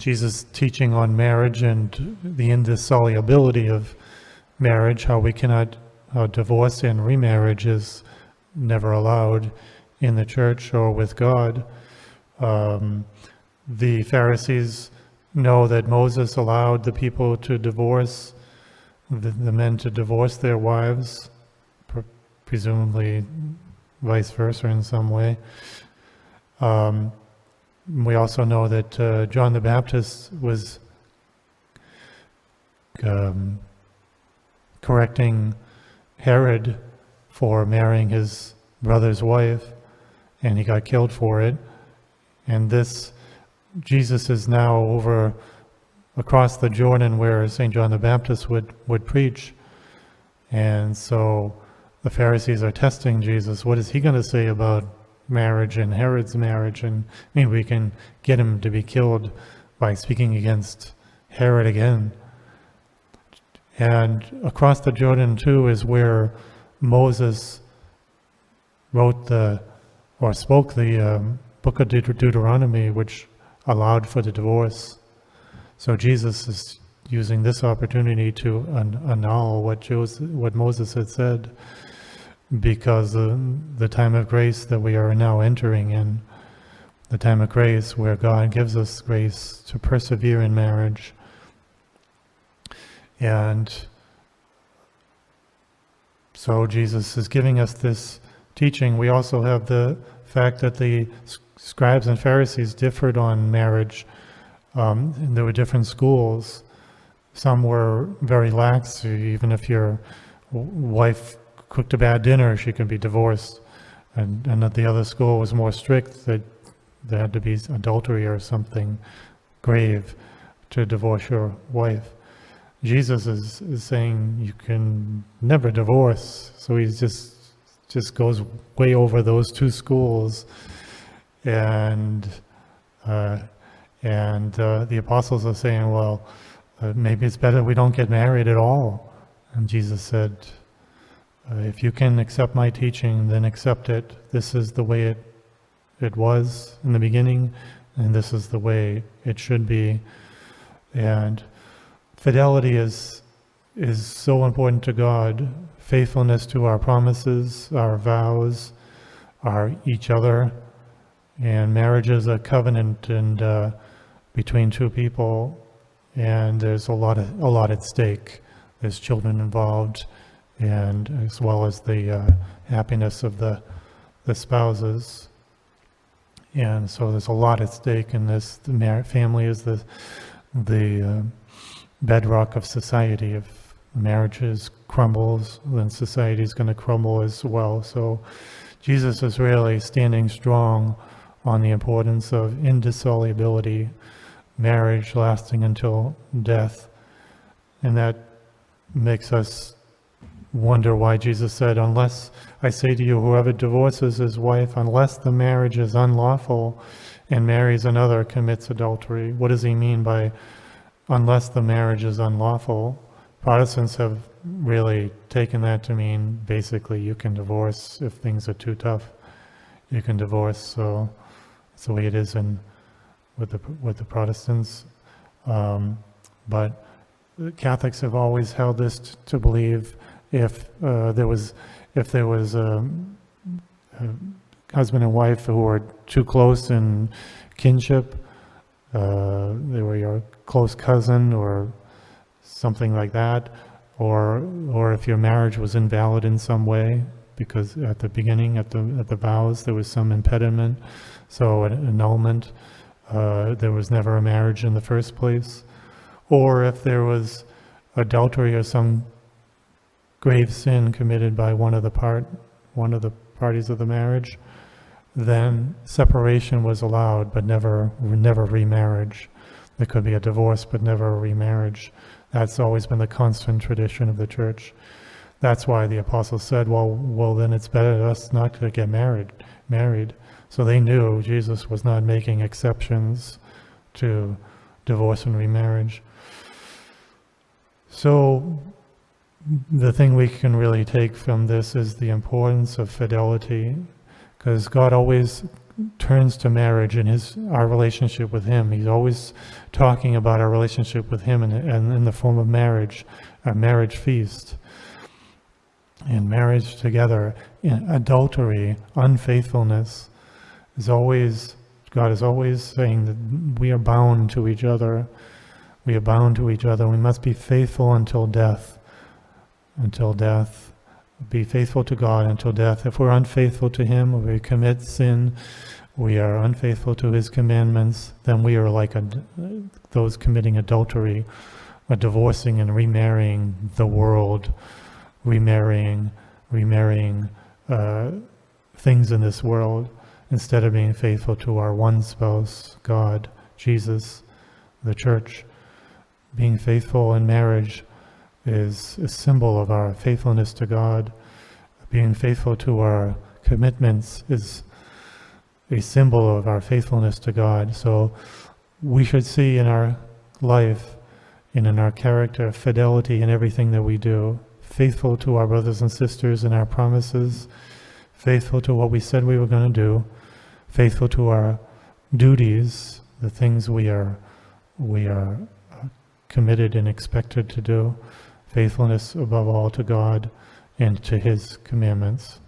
Jesus' teaching on marriage and the indissolubility of marriage, how divorce and remarriage is never allowed in the church or with God. The Pharisees know that Moses allowed the people to divorce, the men to divorce their wives, presumably vice versa in some way. We also know that John the Baptist was correcting Herod for marrying his brother's wife, and he got killed for it. And Jesus is now over across the Jordan where St. John the Baptist would preach. And so the Pharisees are testing Jesus. What is he going to say about marriage and Herod's marriage? And maybe we can get him to be killed by speaking against Herod again. And across the Jordan too is where Moses spoke the book of Deuteronomy, which allowed for the divorce. So Jesus is using this opportunity to annul what Moses had said, because the time of grace that we are now entering in, the time of grace where God gives us grace to persevere in marriage. And so Jesus is giving us this teaching. We also have the fact that the scribes and Pharisees differed on marriage. There were different schools. Some were very lax. Even if your wife cooked a bad dinner, she could be divorced. And that the other school was more strict, that there had to be adultery or something grave to divorce your wife. Jesus is saying you can never divorce. So he just goes way over those two schools. And the apostles are saying, well, maybe it's better we don't get married at all. And Jesus said, if you can accept my teaching, then accept it. This is the way it was in the beginning, and this is the way it should be. And fidelity is so important to God. Faithfulness to our promises, our vows, our each other. And marriage is a covenant and between two people, and there's a lot at stake. There's children involved, and as well as the happiness of the spouses. And so there's a lot at stake in this. The family is the bedrock of society. If marriages crumbles, then society is going to crumble as well. So Jesus is really standing strong on the importance of indissolubility, marriage lasting until death. And that makes us wonder why Jesus said, unless, I say to you, whoever divorces his wife, unless the marriage is unlawful and marries another, commits adultery. What does he mean by unless the marriage is unlawful? Protestants have really taken that to mean basically you can divorce if things are too tough. You can divorce, so that's the way it is with the Protestants. But Catholics have always held this to believe if there was husband and wife who were too close in kinship, they were your close cousin or something like that, or if your marriage was invalid in some way because at the beginning, at the vows, there was some impediment, so an annulment, there was never a marriage in the first place, or if there was adultery or some grave sin committed by one of the parties of the marriage, then separation was allowed, but never remarriage. There could be a divorce, but never a remarriage. That's always been the constant tradition of the Church. That's why the apostles said, well, then it's better for us not to get married. So they knew Jesus was not making exceptions to divorce and remarriage. So the thing we can really take from this is the importance of fidelity, because God always turns to marriage and our relationship with Him. He's always talking about our relationship with Him and in the form of marriage, a marriage feast, and marriage together. Adultery, unfaithfulness God is always saying that we are bound to each other. We are bound to each other. We must be faithful until death. Until death. Be faithful to God until death. If we're unfaithful to Him, or we commit sin, we are unfaithful to His commandments, then we are like those committing adultery, or divorcing and remarrying the world, remarrying things in this world, instead of being faithful to our one spouse, God, Jesus, the church. Being faithful in marriage is a symbol of our faithfulness to God. Being faithful to our commitments is a symbol of our faithfulness to God. So we should see in our life and in our character fidelity in everything that we do. Faithful to our brothers and sisters and our promises. Faithful to what we said we were going to do. Faithful to our duties, the things we are committed and expected to do. Faithfulness above all to God and to His commandments.